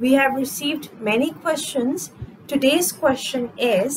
We have received many questions. Today's question is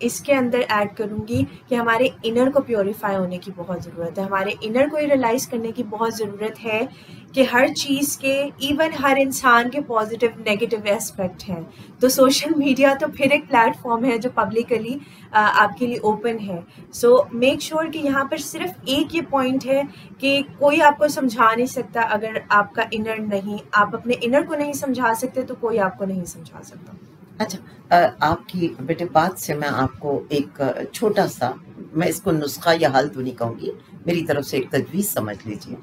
اس کے اندر add کروں گی کہ ہمارے انر کو پیوریفائی ہونے کی بہت ضرورت ہے، ہمارے انر کو ریئلائز کرنے کی بہت ضرورت ہے کہ ہر چیز کے، ایون ہر انسان کے پازیٹیو نیگیٹو اسپیکٹ ہیں. تو سوشل میڈیا تو پھر ایک پلیٹ فارم ہے جو پبلکلی آپ کے لیے اوپن ہے. سو میک شیور کہ یہاں پر صرف ایک یہ پوائنٹ ہے کہ کوئی آپ کو سمجھا نہیں سکتا اگر آپ کا انر نہیں، آپ اپنے انر کو نہیں سمجھا سکتے تو کوئی آپ کو نہیں سمجھا سکتا. اچھا، آپ کی بیٹے بات سے میں آپ کو ایک چھوٹا سا، میں اس کو نسخہ یا حل تو نہیں کہوں گی، میری طرف سے ایک تجویز سمجھ لیجیے.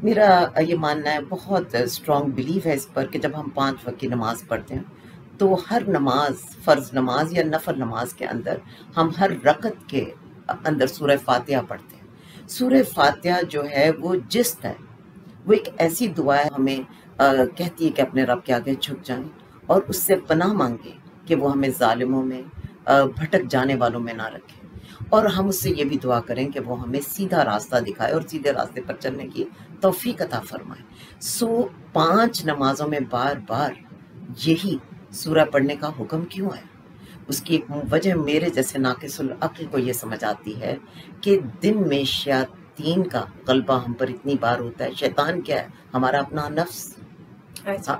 میرا یہ ماننا ہے، بہت اسٹرانگ بلیف ہے اس پر، کہ جب ہم 5 وقت کی نماز پڑھتے ہیں تو ہر نماز، فرض نماز یا نفل نماز کے اندر ہم ہر رکعت کے اندر سورہ فاتحہ پڑھتے ہیں. سورہ فاتحہ جو ہے وہ جست ہے، وہ ایک ایسی دعا ہے، ہمیں کہتی ہے کہ اپنے رب کے آگے جھک جائیں اور اس سے پناہ مانگے کہ وہ ہمیں ظالموں میں، بھٹک جانے والوں میں نہ رکھے، اور ہم اس سے یہ بھی دعا کریں کہ وہ ہمیں سیدھا راستہ دکھائے اور سیدھے راستے پر چلنے کی توفیق عطا فرمائے. سو 5 نمازوں میں بار بار یہی سورہ پڑھنے کا حکم کیوں ہے؟ اس کی ایک وجہ میرے جیسے ناقص العقل کو یہ سمجھ آتی ہے کہ دن میں شیاطین کا غلبہ ہم پر اتنی بار ہوتا ہے. شیطان کیا ہے؟ ہمارا اپنا نفس. ایسا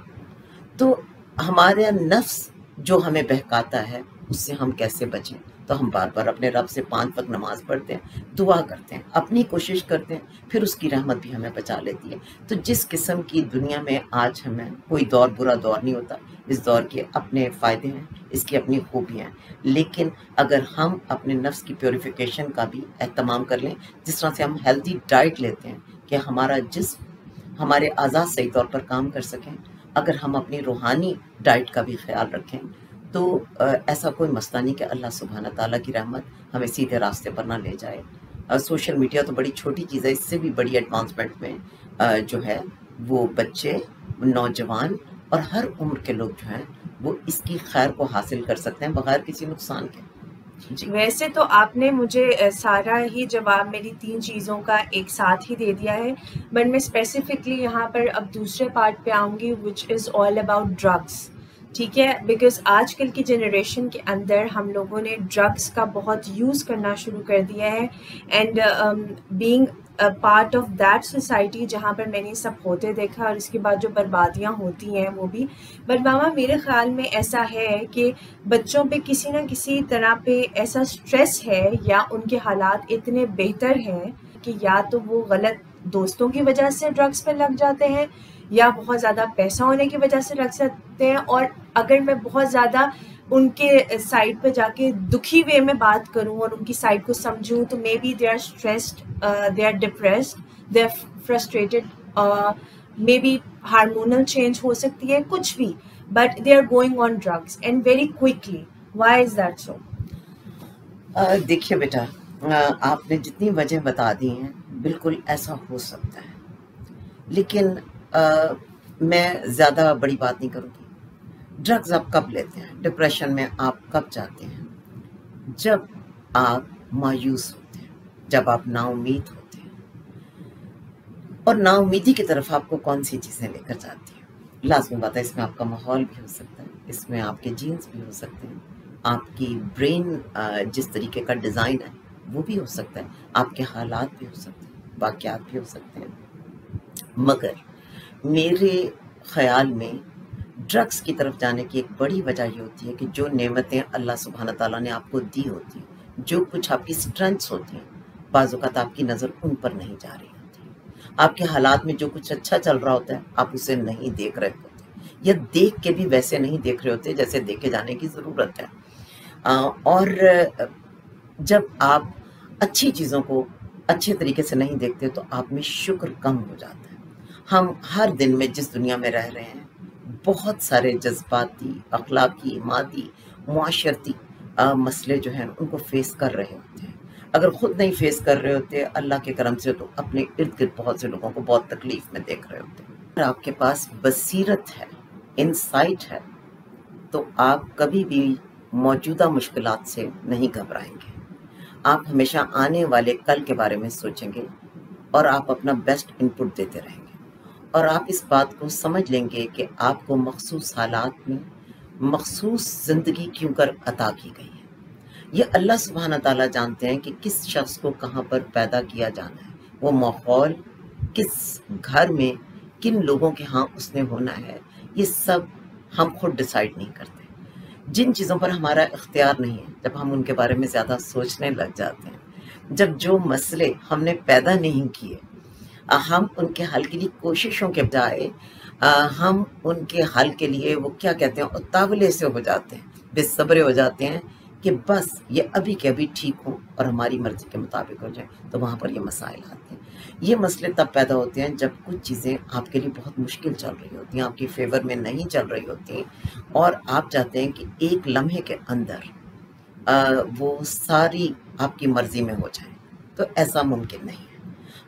تو ہمارا نفس جو ہمیں بہکاتا ہے اس سے ہم کیسے بچیں؟ تو ہم بار بار اپنے رب سے 5 وقت نماز پڑھتے ہیں، دعا کرتے ہیں، اپنی کوشش کرتے ہیں، پھر اس کی رحمت بھی ہمیں بچا لیتی ہے. تو جس قسم کی دنیا میں آج ہمیں کوئی دور برا دور نہیں ہوتا، اس دور کے اپنے فائدے ہیں، اس کی اپنی خوبیاں ہیں. لیکن اگر ہم اپنے نفس کی پیوریفیکیشن کا بھی اہتمام کر لیں، جس طرح سے ہم ہیلدی ڈائٹ لیتے ہیں کہ ہمارا جسم، ہمارے اعضاء صحیح طور پر کام کر سکیں، اگر ہم اپنی روحانی ڈائٹ کا بھی خیال رکھیں تو ایسا کوئی مسئلہ نہیں کہ اللہ سبحانہ تعالیٰ کی رحمت ہمیں سیدھے راستے پر نہ لے جائے. سوشل میڈیا تو بڑی چھوٹی چیز ہے، اس سے بھی بڑی ایڈوانسمنٹ میں جو ہے وہ بچے، نوجوان اور ہر عمر کے لوگ جو ہیں وہ اس کی خیر کو حاصل کر سکتے ہیں بغیر کسی نقصان کے. جی ویسے تو آپ نے مجھے سارا ہی جواب میری 3 چیزوں کا ایک ساتھ ہی دے دیا ہے، بٹ میں اسپیسیفکلی یہاں پر اب دوسرے پارٹ پہ آؤں گی وچ از آل اباؤٹ ڈرگس. ٹھیک ہے، بیکاز آج کل کی جنریشن کے اندر ہم لوگوں نے ڈرگس کا بہت یوز کرنا شروع کر دیا ہے، and being part of that society جہاں پر میں نے سب ہوتے دیکھا، اور اس کے بعد جو بربادیاں ہوتی ہیں وہ بھی. بٹ ماما میرے خیال میں ایسا ہے کہ بچوں پہ کسی نہ کسی طرح پہ ایسا اسٹریس ہے، یا ان کے حالات اتنے بہتر ہیں کہ یا تو وہ غلط دوستوں کی وجہ سے ڈرگس پہ لگ جاتے ہیں، یا بہت زیادہ پیسہ ہونے کی وجہ سے رکھ سکتے ہیں. اور اگر میں بہت زیادہ ان کے سائڈ پہ جا کے دکھی وے میں بات کروں اور ان کی سائڈ کو سمجھوں تو maybe they are stressed, they are depressed, they are frustrated, maybe hormonal change ہو سکتی ہے، کچھ بھی، but they are going on drugs and very quickly. Why is that so? دیکھیے بیٹا، آپ نے جتنی وجہ بتا دی ہیں بالکل ایسا ہو سکتا ہے، لیکن میں زیادہ بڑی بات نہیں کروں گی. ڈرگز آپ کب لیتے ہیں؟ ڈپریشن میں آپ کب جاتے ہیں؟ جب آپ مایوس ہوتے ہیں، جب آپ نا امید ہوتے ہیں. اور نا امیدی کی طرف آپ کو کون سی چیزیں لے کر جاتی ہیں؟ لازمی بات ہے، اس میں آپ کا ماحول بھی ہو سکتا ہے، اس میں آپ کے جینز بھی ہو سکتے ہیں، آپ کی برین جس طریقے کا ڈیزائن ہے وہ بھی ہو سکتا ہے، آپ کے حالات بھی ہو سکتے ہیں، واقعات بھی ہو سکتے ہیں. مگر میرے خیال میں ڈرگس کی طرف جانے کی ایک بڑی وجہ یہ ہوتی ہے کہ جو نعمتیں اللہ سبحانہ تعالیٰ نے آپ کو دی ہوتی ہیں، جو کچھ آپ کی اسٹرینتھس ہوتی ہیں، بعض اوقات آپ کی نظر ان پر نہیں جا رہی ہوتی. آپ کے حالات میں جو کچھ اچھا چل رہا ہوتا ہے آپ اسے نہیں دیکھ رہے ہوتے، یا دیکھ کے بھی ویسے نہیں دیکھ رہے ہوتے جیسے دیکھے جانے کی ضرورت ہے. اور جب آپ اچھی چیزوں کو اچھے طریقے سے نہیں دیکھتے تو آپ میں شکر کم ہو جاتا ہے. ہم ہر دن میں جس دنیا میں رہ رہے ہیں بہت سارے جذباتی، اخلاقی، مادی، معاشرتی مسئلے جو ہیں ان کو فیس کر رہے ہوتے ہیں. اگر خود نہیں فیس کر رہے ہوتے اللہ کے کرم سے تو اپنے ارد گرد بہت سے لوگوں کو بہت تکلیف میں دیکھ رہے ہوتے ہیں. اگر آپ کے پاس بصیرت ہے، انسائٹ ہے، تو آپ کبھی بھی موجودہ مشکلات سے نہیں گھبرائیں گے. آپ ہمیشہ آنے والے کل کے بارے میں سوچیں گے اور آپ اپنا بیسٹ انپٹ دیتے رہیں گے. اور آپ اس بات کو سمجھ لیں گے کہ آپ کو مخصوص حالات میں مخصوص زندگی کیوں کر عطا کی گئی ہے. یہ اللہ سبحانہ تعالیٰ جانتے ہیں کہ کس شخص کو کہاں پر پیدا کیا جانا ہے، وہ ماحول کس گھر میں کن لوگوں کے ہاں اس نے ہونا ہے، یہ سب ہم خود ڈیسائیڈ نہیں کرتے۔ جن چیزوں پر ہمارا اختیار نہیں ہے، جب ہم ان کے بارے میں زیادہ سوچنے لگ جاتے ہیں، جب جو مسئلے ہم نے پیدا نہیں کیے ہم ان کے حل کے لیے کوششوں کے بجائے ہم ان کے حل کے لیے وہ کیا کہتے ہیں اتاولے سے ہو جاتے ہیں، بے صبرے ہو جاتے ہیں کہ بس یہ ابھی کے ابھی ٹھیک ہوں اور ہماری مرضی کے مطابق ہو جائیں، تو وہاں پر یہ مسائل آتے ہیں۔ یہ مسئلے تب پیدا ہوتے ہیں جب کچھ چیزیں آپ کے لیے بہت مشکل چل رہی ہوتی ہیں، آپ کی فیور میں نہیں چل رہی ہوتی ہیں، اور آپ چاہتے ہیں کہ ایک لمحے کے اندر وہ ساری آپ کی مرضی میں ہو جائیں، تو ایسا ممکن نہیں ہے۔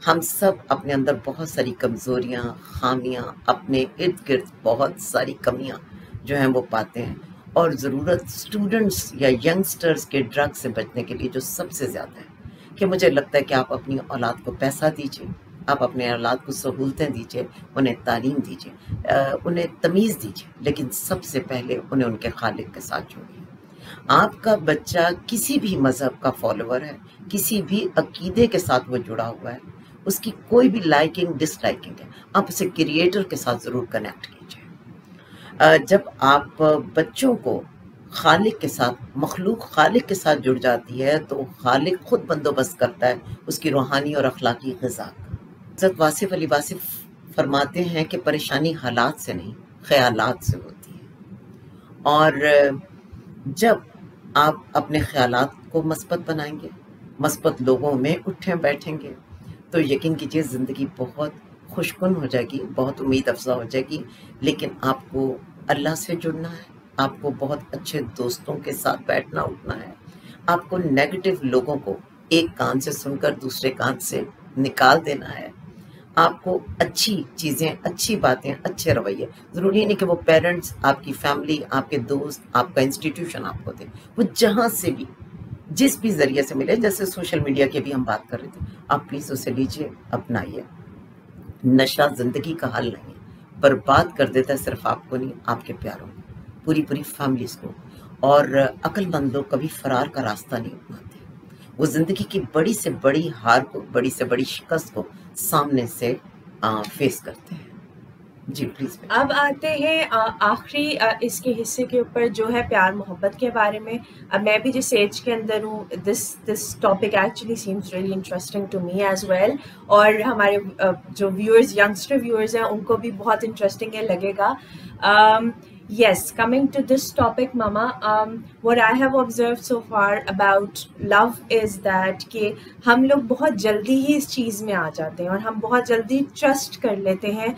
ہم سب اپنے اندر بہت ساری کمزوریاں، خامیاں، اپنے ارد گرد بہت ساری کمیاں جو ہیں وہ پاتے ہیں، اور ضرورت اسٹوڈنٹس یا ینگسٹرز کے ڈرگ سے بچنے کے لیے جو سب سے زیادہ ہے کہ مجھے لگتا ہے کہ آپ اپنی اولاد کو پیسہ دیجیے، آپ اپنے اولاد کو سہولتیں دیجیے، انہیں تعلیم دیجیے، انہیں تمیز دیجیے، لیکن سب سے پہلے انہیں ان کے خالق کے ساتھ جوڑیے۔ آپ کا بچہ کسی بھی مذہب کا فالوور ہے، کسی بھی عقیدے کے ساتھ وہ جڑا ہوا ہے، اس کی کوئی بھی لائکنگ ڈس لائکنگ ہے، آپ اسے کریٹر کے ساتھ ضرور کنیکٹ کیجیے۔ جب آپ بچوں کو خالق کے ساتھ، مخلوق خالق کے ساتھ جڑ جاتی ہے تو خالق خود بندوبست کرتا ہے اس کی روحانی اور اخلاقی غذا کا۔ حضرت واصف علی واصف فرماتے ہیں کہ پریشانی حالات سے نہیں، خیالات سے ہوتی ہے، اور جب آپ اپنے خیالات کو مثبت بنائیں گے، مثبت لوگوں میں اٹھیں بیٹھیں گے، تو یقین کیجیے زندگی بہت خوشکن ہو جائے گی، بہت امید افزا ہو جائے گی۔ لیکن آپ کو اللہ سے جڑنا ہے، آپ کو بہت اچھے دوستوں کے ساتھ بیٹھنا اٹھنا ہے، آپ کو نیگیٹو لوگوں کو ایک کان سے سن کر دوسرے کان سے نکال دینا ہے، آپ کو اچھی چیزیں، اچھی باتیں، اچھے رویے، ضروری نہیں کہ وہ پیرنٹس، آپ کی فیملی، آپ کے دوست، آپ کا انسٹیٹیوشن آپ کو دے، وہ جہاں سے بھی جس بھی ذریعے سے ملے، جیسے سوشل میڈیا کی بھی ہم بات کر رہے تھے، آپ پلیز اسے لیجئے، اپنائیے۔ نشہ زندگی کا حل نہیں ہے، برباد کر دیتا ہے صرف آپ کو نہیں، آپ کے پیاروں کو، پوری فیملیز کو، اور عقل مند لوگ کبھی فرار کا راستہ نہیں اپناتے، وہ زندگی کی بڑی سے بڑی ہار کو، بڑی سے بڑی شکست کو سامنے سے فیس کرتے ہیں۔ جی پلیز۔ اب آتے ہیں آخری اس کے حصے کے اوپر جو ہے پیار محبت کے بارے میں۔ اب میں بھی جس ایج کے اندر ہوں، this topic actually seems really interesting to me as well, اور ہمارے جو ویورز، ینگسٹر ویورز ہیں، ان کو بھی بہت انٹرسٹنگ لگے گا۔ Yes, coming to this topic, Mama, what I have observed so far about love is that کہ ہم لوگ بہت جلدی ہی اس چیز میں آ جاتے ہیں، اور ہم بہت جلدی ٹرسٹ کر لیتے ہیں،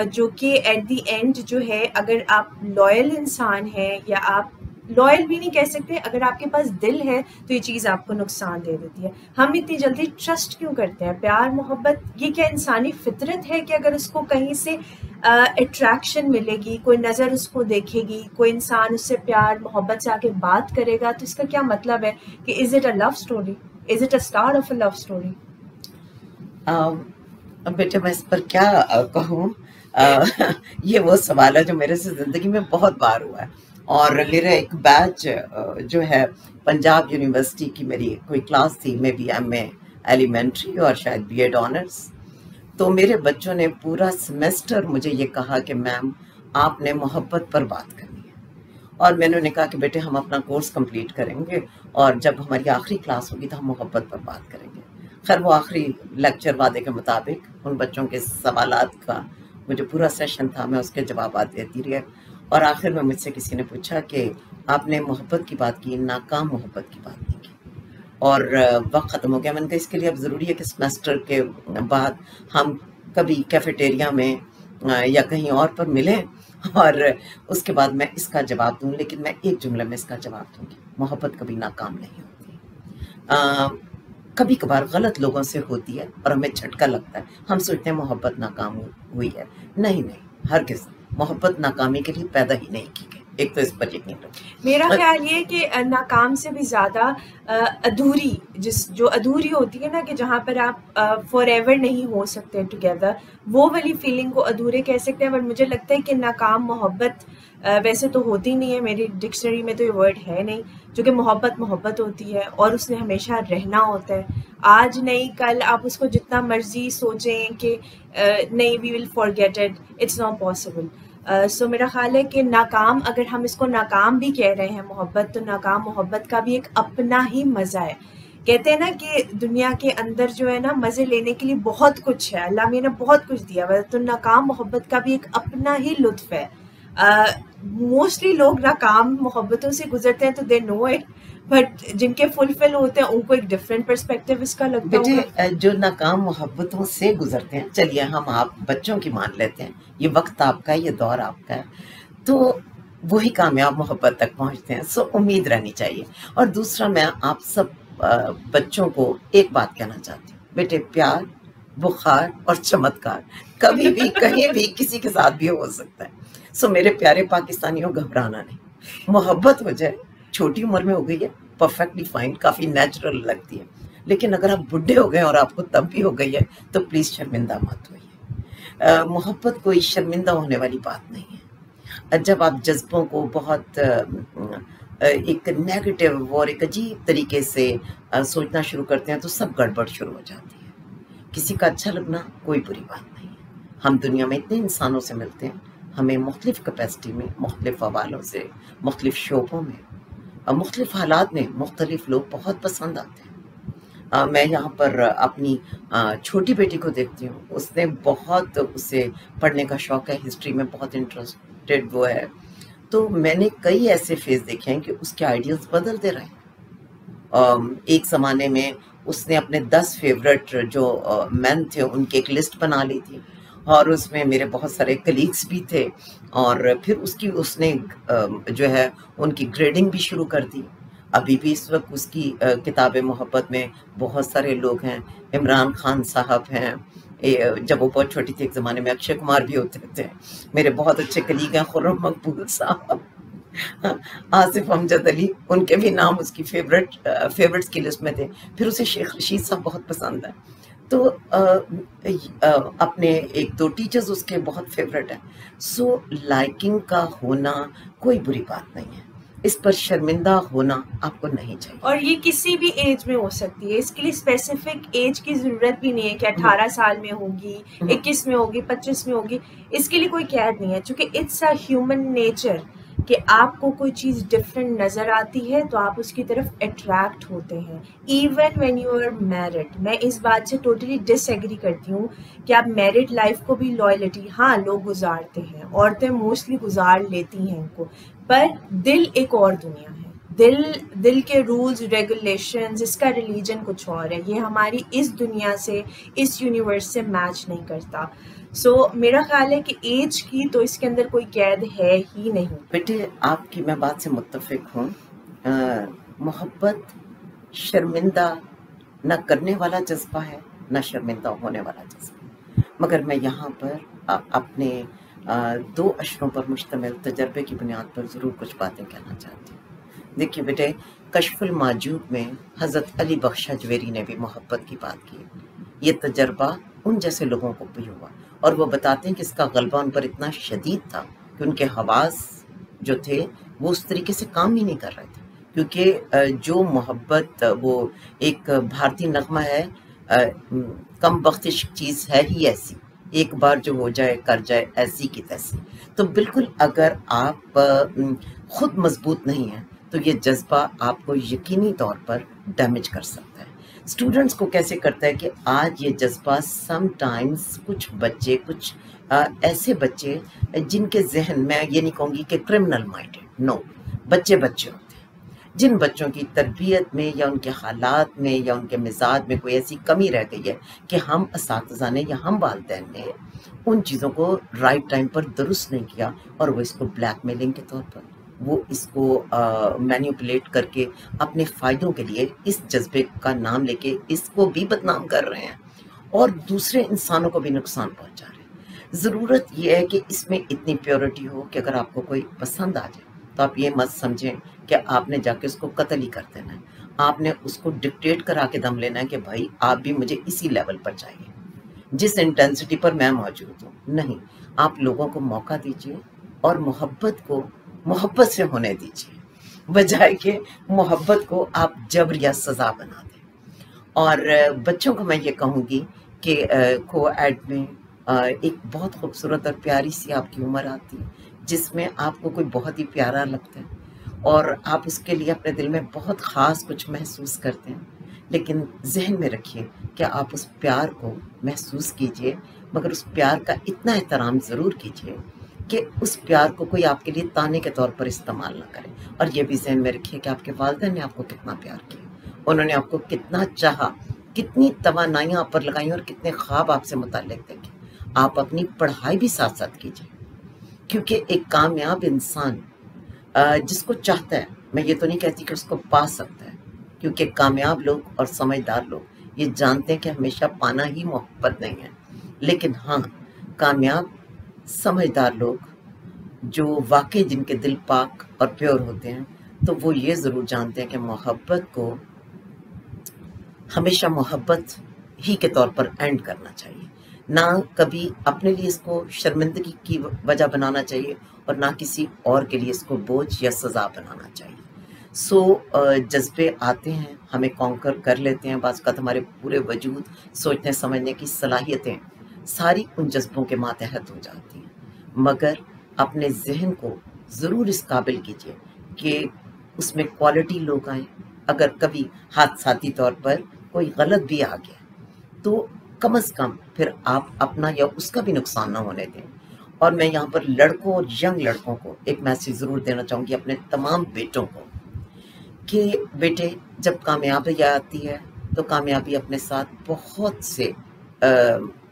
جو کہ ایٹ دی اینڈ جو ہے، اگر آپ لائل انسان ہیں، یا آپ لائل بھی نہیں کہہ سکتے، اگر آپ کے پاس دل ہے تو یہ چیز آپ کو نقصان دے دیتی ہے۔ ہم اتنی جلدی ٹرسٹ کیوں کرتے ہیں؟ پیار محبت یہ کیا انسانی فطرت ہے کہ اگر اس کو کہیں سے اٹریکشن ملے گی، کوئی نظر اس کو دیکھے گی، کوئی انسان اس سے پیار محبت سے آ کے بات کرے گا، تو اس کا کیا مطلب ہے کہ is it a love story? Is it a start of a love story? بیٹے میں اس پر کیا کہوں، یہ وہ سوال ہے جو میرے سے زندگی میں بہت بار ہوا ہے، اور میرا ایک بیچ جو ہے پنجاب یونیورسٹی کی، میری کوئی کلاس تھی، میں بی ایم اے ایلیمنٹری اور شاید بی ایڈ آنرس، تو میرے بچوں نے پورا سیمیسٹر مجھے یہ کہا کہ میم آپ نے محبت پر بات کرنی ہے، اور میں نے کہا کہ بیٹے ہم اپنا کورس کمپلیٹ کریں گے، اور جب ہماری آخری کلاس ہوگی تو ہم محبت پر بات کریں گے۔ خیر وہ آخری لیکچر وعدے کے مطابق ان بچوں کے سوالات کا مجھے پورا سیشن تھا، میں اس کے جوابات دیتی رہی، اور آخر میں مجھ سے کسی نے پوچھا کہ آپ نے محبت کی بات کی، ناکام محبت کی بات نہیں کی، اور وقت ختم ہو گیا۔ میں نے کہا اس کے لیے اب ضروری ہے کہ سیمیسٹر کے بعد ہم کبھی کیفیٹیریا میں یا کہیں اور پر ملیں، اور اس کے بعد میں اس کا جواب دوں، لیکن میں ایک جملے میں اس کا جواب دوں گی، محبت کبھی ناکام نہیں ہوتی۔ کبھی کبھار غلط لوگوں سے ہوتی ہے اور ہمیں جھٹکا لگتا ہے، ہم سوچتے ہیں محبت ناکام ہوئی ہے، نہیں، ہرگز محبت ناکامی کے لیے پیدا ہی نہیں کی گئی، ایک تو اس پر یقین رکھیں۔ میرا خیال یہ کہ ناکام سے بھی زیادہ ادھوری، جو ادھوری ہوتی ہے نا، کہ جہاں پر آپ فار ایور نہیں ہو سکتے ٹوگیدر، وہ والی فیلنگ کو ادھورے کہہ سکتے ہیں، بٹ مجھے لگتا ہے کہ ناکام محبت ویسے تو ہوتی نہیں ہے، میری ڈکشنری میں تو یہ ورڈ ہے نہیں، جو کہ محبت محبت ہوتی ہے اور اس نے ہمیشہ رہنا ہوتا ہے، آج نہیں کل آپ اس کو جتنا مرضی سوچیں کہ نہیں we will forget it, it's not possible. So میرا خیال ہے کہ ناکام، اگر ہم اس کو ناکام بھی کہہ رہے ہیں محبت، تو ناکام محبت کا بھی ایک اپنا ہی مزہ ہے. کہتے ہیں نا کہ دنیا کے اندر جو ہے نا مزے لینے کے لیے بہت کچھ ہے، اللہ میاں نے بہت کچھ دیا ہوا ہے، تو ناکام محبت کا بھی ایک اپنا ہی لطف ہے. موسٹلی لوگ ناکام محبتوں سے گزرتے ہیں تو دے نو اٹ، بٹ جن کے فلفل ہوتے ہیں ان کو ایک ڈفرینٹ پرسپیکٹیو اس کا لگتا ہوگا. جو ناکام محبتوں سے گزرتے ہیں، چلیے ہم آپ بچوں کی مان لیتے ہیں، یہ وقت آپ کا ہے، یہ دور آپ کا ہے، تو وہی کامیاب محبت تک پہنچتے ہیں. سو امید رہنی چاہیے. اور دوسرا میں آپ سب بچوں کو ایک بات کہنا چاہتی ہوں، بیٹے پیار بخار اور چمتکار کبھی بھی کہیں بھی کسی کے ساتھ بھی ہو سکتا ہے. سو میرے پیارے پاکستانیوں، گھبرانا نہیں، محبت ہو جائے، چھوٹی عمر میں ہو گئی ہے، پرفیکٹلی فائن، کافی نیچرل لگتی ہے، لیکن اگر آپ بڈھے ہو گئے اور آپ کو تب بھی ہو گئی ہے تو پلیز شرمندہ مت ہوئیے. محبت کوئی شرمندہ ہونے والی بات نہیں ہے. جب آپ جذبوں کو بہت ایک نیگیٹو اور ایک عجیب طریقے سے سوچنا شروع کرتے ہیں تو سب گڑبڑ شروع ہو جاتی ہے. کسی کا اچھا لگنا کوئی بری بات نہیں ہے. ہم دنیا میں اتنے انسانوں سے ملتے ہیں، ہمیں مختلف کیپیسٹی میں، مختلف حوالوں سے، مختلف شعبوں میں، مختلف حالات میں مختلف لوگ بہت پسند آتے ہیں. میں یہاں پر اپنی چھوٹی بیٹی کو دیکھتی ہوں، اس نے بہت، اسے پڑھنے کا شوق ہے، ہسٹری میں بہت انٹرسٹڈ وہ ہے، تو میں نے کئی ایسے فیز دیکھے ہیں کہ اس کے آئیڈیلز بدلتے رہے. ایک زمانے میں اس نے اپنے 10 فیورٹ جو مین تھے ان کی ایک لسٹ بنا لی تھی، اور اس میں میرے بہت سارے کلیگس بھی تھے، اور پھر اس نے جو ہے ان کی گریڈنگ بھی شروع کر دی. ابھی بھی اس وقت اس کی کتاب محبت میں بہت سارے لوگ ہیں. عمران خان صاحب ہیں، جب وہ بہت چھوٹی تھی ایک زمانے میں اکشے کمار بھی ہوتے تھے. میرے بہت اچھے کلیگ ہیں خرم مقبول صاحب، آصف امجد علی، ان کے بھی نام اس کی فیورٹس کی لسٹ میں تھے. پھر اسے شیخ رشید صاحب بہت پسند ہے. تو اپنے ایک دو ٹیچرز اس کے بہت فیورٹ ہیں. سو لائکنگ کا ہونا کوئی بری بات نہیں ہے، اس پر شرمندہ ہونا آپ کو نہیں چاہیے. اور یہ کسی بھی ایج میں ہو سکتی ہے، اس کے لیے اسپیسیفک ایج کی ضرورت بھی نہیں ہے کہ 18 سال میں ہوگی، 21 میں ہوگی، 25 میں ہوگی، اس کے لیے کوئی قید نہیں ہے، چونکہ اٹس اے ہیومن نیچر کہ آپ کو کوئی چیز ڈفرینٹ نظر آتی ہے تو آپ اس کی طرف اٹریکٹ ہوتے ہیں. Even when you are married, میں اس بات سے ٹوٹلی ڈس ایگری کرتی ہوں کہ آپ میرڈ لائف کو بھی لوائلٹی، ہاں لوگ گزارتے ہیں، عورتیں موسٹلی گزار لیتی ہیں ان کو، پر دل ایک اور دنیا ہے. دل کے رولز ریگولیشنز، اس کا ریلیجن کچھ اور ہے، یہ ہماری اس دنیا سے، اس یونیورس سے میچ نہیں کرتا. سو میرا خیال ہے کہ ایج کی تو اس کے اندر کوئی قید ہے ہی نہیں. بیٹے آپ کی میں بات سے متفق ہوں. محبت شرمندہ نہ کرنے والا جذبہ ہے، نہ شرمندہ ہونے والا جذبہ. مگر میں یہاں پر اپنے 2 اشروں پر مشتمل تجربے کی بنیاد پر ضرور کچھ باتیں کہنا چاہتی ہوں. دیکھیے بیٹے، کشف الماجوب میں حضرت علی بخش حجویری نے بھی محبت کی بات کی. یہ تجربہ ان جیسے لوگوں کو بھی ہوا، اور وہ بتاتے ہیں کہ اس کا غلبہ ان پر اتنا شدید تھا کہ ان کے حواس جو تھے وہ اس طریقے سے کام ہی نہیں کر رہے تھے. کیونکہ جو محبت، وہ ایک بھارتی نغمہ ہے، کم بختش چیز ہے ہی ایسی، ایک بار جو ہو جائے کر جائے ایسی کی تیسی. تو بالکل اگر آپ خود مضبوط نہیں ہیں تو یہ جذبہ آپ کو یقینی طور پر ڈیمیج کر سکتا ہے. اسٹوڈنٹس کو کیسے کرتا ہے کہ آج یہ جذبہ سم ٹائمز کچھ بچے، کچھ ایسے بچے جن کے ذہن، میں یہ نہیں کہوں گی کہ کرمنل مائنڈڈ، نو، بچے ہوتے ہیں، جن بچوں کی تربیت میں یا ان کے حالات میں یا ان کے مزاج میں کوئی ایسی کمی رہ گئی ہے کہ ہم اساتذہ نے یا ہم والدین نے ان چیزوں کو رائٹ ٹائم پر درست نہیں کیا، اور وہ اس کو بلیک میلنگ کے طور پر، وہ اس کو مینیپولیٹ کر کے اپنے فائدوں کے لیے اس جذبے کا نام لے کے اس کو بھی بدنام کر رہے ہیں اور دوسرے انسانوں کو بھی نقصان پہنچا رہے ہیں. ضرورت یہ ہے کہ اس میں اتنی پیورٹی ہو کہ اگر آپ کو کوئی پسند آ جائے تو آپ یہ مت سمجھیں کہ آپ نے جا کے اس کو قتل ہی کر دینا ہے. آپ نے اس کو ڈکٹیٹ کرا کے دم لینا ہے کہ بھائی آپ بھی مجھے اسی لیول پر چاہیے جس انٹینسٹی پر میں موجود ہوں. نہیں، آپ لوگوں کو موقع دیجئے، اور محبت کو محبت سے ہونے دیجیے، بجائے کہ محبت کو آپ جبر یا سزا بنا دیں۔ اور بچوں کو میں یہ کہوں گی کہ کو ایڈ میں ایک بہت خوبصورت اور پیاری سی آپ کی عمر آتی ہے جس میں آپ کو کوئی بہت ہی پیارا لگتا ہے اور آپ اس کے لیے اپنے دل میں بہت خاص کچھ محسوس کرتے ہیں، لیکن ذہن میں رکھیے کہ آپ اس پیار کو محسوس کیجئے، مگر اس پیار کا اتنا احترام ضرور کیجئے کہ اس پیار کو کوئی آپ کے لیے تانے کے طور پر استعمال نہ کرے۔ اور یہ بھی ذہن میں رکھیے کہ آپ کے والدین نے آپ کو کتنا پیار کیا، انہوں نے آپ کو کتنا چاہا، کتنی توانائیاں آپ پر لگائیں اور کتنے خواب آپ سے متعلق دیکھے۔ آپ اپنی پڑھائی بھی ساتھ ساتھ کیجئے، کیونکہ ایک کامیاب انسان جس کو چاہتا ہے، میں یہ تو نہیں کہتی کہ اس کو پا سکتا ہے، کیونکہ کامیاب لوگ اور سمجھدار لوگ یہ جانتے ہیں کہ ہمیشہ پانا ہی محبت نہیں ہے، لیکن ہاں کامیاب سمجھدار لوگ جو واقعی جن کے دل پاک اور پیور ہوتے ہیں تو وہ یہ ضرور جانتے ہیں کہ محبت کو ہمیشہ محبت ہی کے طور پر اینڈ کرنا چاہیے، نہ کبھی اپنے لیے اس کو شرمندگی کی وجہ بنانا چاہیے اور نہ کسی اور کے لیے اس کو بوجھ یا سزا بنانا چاہیے۔ جذبے آتے ہیں، ہمیں کانکر کر لیتے ہیں، بعض اوقات ہمارے پورے وجود سوچنے سمجھنے کی صلاحیتیں ساری ان جذبوں کے ماتحت ہو جاتی ہیں، مگر اپنے ذہن کو ضرور اس قابل کیجیے کہ اس میں کوالٹی لوگ آئیں۔ اگر کبھی حادثاتی طور پر کوئی غلط بھی آ گیا تو کم از کم پھر آپ اپنا یا اس کا بھی نقصان نہ ہونے دیں۔ اور میں یہاں پر لڑکوں اور ینگ لڑکوں کو ایک میسیج ضرور دینا چاہوں گی، اپنے تمام بیٹوں کو، کہ بیٹے جب کامیابی آتی ہے تو کامیابی اپنے ساتھ بہت سے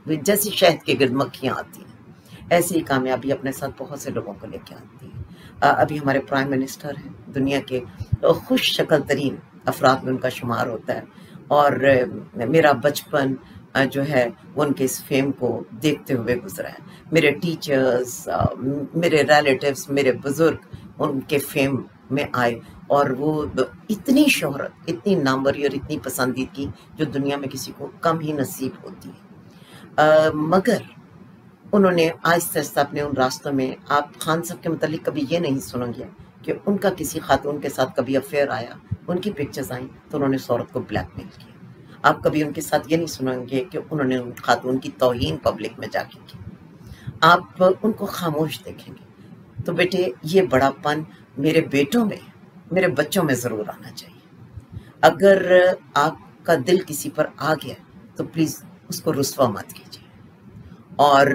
جیسے شہد کے گرد مکھیاں آتی ہیں، ایسی ہی کامیابی اپنے ساتھ بہت سے لوگوں کو لے کے آتی ہے۔ ابھی ہمارے پرائم منسٹر ہیں، دنیا کے خوش شکل ترین افراد میں ان کا شمار ہوتا ہے، اور میرا بچپن جو ہے وہ ان کے اس فیم کو دیکھتے ہوئے گزرا ہے۔ میرے ٹیچرز، میرے ریلیٹیوز، میرے بزرگ ان کے فیم میں آئے اور وہ اتنی شہرت، اتنی ناموری اور اتنی پسندیدگی جو دنیا میں کسی کو کم ہی نصیب ہوتی ہے، مگر انہوں نے آہستہ آہستہ اپنے ان راستوں میں، آپ خان صاحب کے متعلق کبھی یہ نہیں سنیں گے کہ ان کا کسی خاتون کے ساتھ کبھی افیئر آیا، ان کی پکچرز آئیں تو انہوں نے اس عورت کو بلیک میل کیا۔ آپ کبھی ان کے ساتھ یہ نہیں سنیں گے کہ انہوں نے ان خاتون کی توہین پبلک میں جا کے کی۔ آپ ان کو خاموش دیکھیں گے۔ تو بیٹے یہ بڑا پن میرے بیٹوں میں، میرے بچوں میں ضرور آنا چاہیے۔ اگر آپ کا دل کسی پر آ گیا تو پلیز اس کو رسوا مت کیجیے۔ اور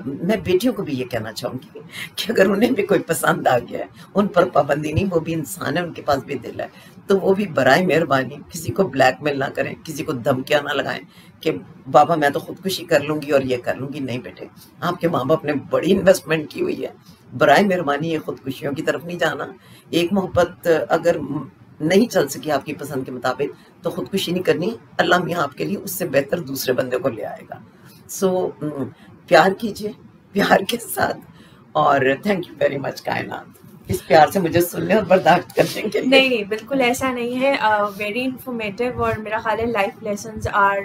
میں بیٹیوں کو بھی یہ کہنا چاہوں گی کہ اگر انہیں بھی کوئی پسند آ گیا ہے، ان پر پابندی نہیں، وہ بھی انسان ہے، ان کے پاس بھی دل ہے، تو وہ بھی برائے مہربانی کسی کو بلیک میل نہ کریں، کسی کو دھمکیاں نہ لگائیں کہ بابا میں تو خودکشی کر لوں گی اور یہ کر لوں گی۔ نہیں بیٹے، آپ کے ماں باپ نے بڑی انویسٹمنٹ کی ہوئی ہے، برائے مہربانی یہ خودکشیوں کی طرف نہیں جانا۔ ایک محبت اگر نہیں چل سکی آپ کی پسند کے مطابق تو خودکشی نہیں کرنی، اللہ میاں آپ کے لیے اس سے بہتر دوسرے بندے کو لے آئے گا۔ پیار کیجیے، پیار کے ساتھ، اور تھینک یو ویری مچ کائنات اس پیار سے مجھے سننے اور برداشت کرنے کے لیے۔ نہیں بالکل ایسا نہیں ہے، ویری انفارمیٹیو، اور میرا خیال ہے life lessons are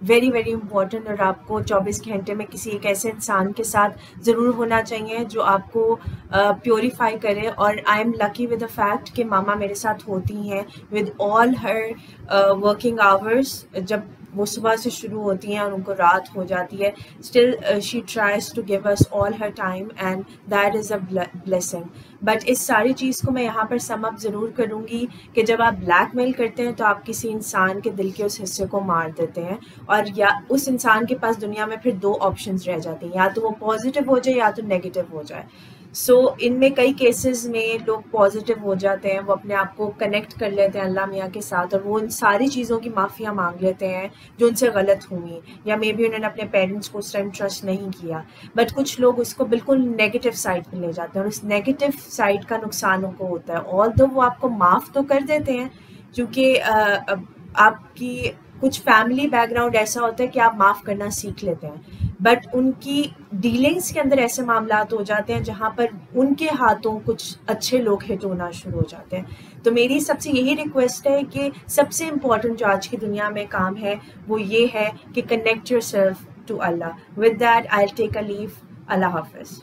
very very important, اور آپ کو 24 گھنٹے میں کسی ایک ایسے انسان کے ساتھ ضرور ہونا چاہیے جو آپ کو پیوریفائی کرے۔ اور I am lucky with the fact کہ ماما میرے ساتھ ہوتی ہیں with all Hare working hours, جب وہ صبح سے شروع ہوتی ہیں اور ان کو رات ہو جاتی ہے، still she tries to give us all her time and that is a blessing. But اس ساری چیز کو میں یہاں پر سم اپ ضرور کروں گی کہ جب آپ بلیک میل کرتے ہیں تو آپ کسی انسان کے دل کے اس حصے کو مار دیتے ہیں، اور یا اس انسان کے پاس دنیا میں پھر دو آپشنز رہ جاتے ہیں، یا تو وہ پازیٹیو ہو جائے یا تو نیگیٹو ہو جائے۔ ان میں کئی کیسز میں لوگ پازیٹیو ہو جاتے ہیں، وہ اپنے آپ کو کنیکٹ کر لیتے ہیں اللہ میاں کے ساتھ، اور وہ ان ساری چیزوں کی معافیاں مانگ لیتے ہیں جو ان سے غلط ہوئی، یا مے بی انہوں نے اپنے پیرنٹس کو اس ٹائم ٹرسٹ نہیں کیا۔ بٹ کچھ لوگ اس کو بالکل نیگیٹو سائڈ پہ لے جاتے ہیں، اور اس نیگیٹو سائڈ کا نقصان ان کو ہوتا ہے۔ آل دو وہ آپ کو معاف تو کر دیتے ہیں، کیونکہ آپ کی کچھ فیملی بیک گراؤنڈ ایسا ہوتا ہے کہ آپ معاف کرنا سیکھ لیتے ہیں، بٹ ان کی ڈیلنگس کے اندر ایسے معاملات ہو جاتے ہیں جہاں پر ان کے ہاتھوں کچھ اچھے لوگ ہٹ ہونا شروع ہو جاتے ہیں۔ تو میری سب سے یہی ریکویسٹ ہے کہ سب سے امپورٹنٹ جو آج کی دنیا میں کام ہے وہ یہ ہے کہ connect yourself to Allah. With that I take a leave. اللہ حافظ۔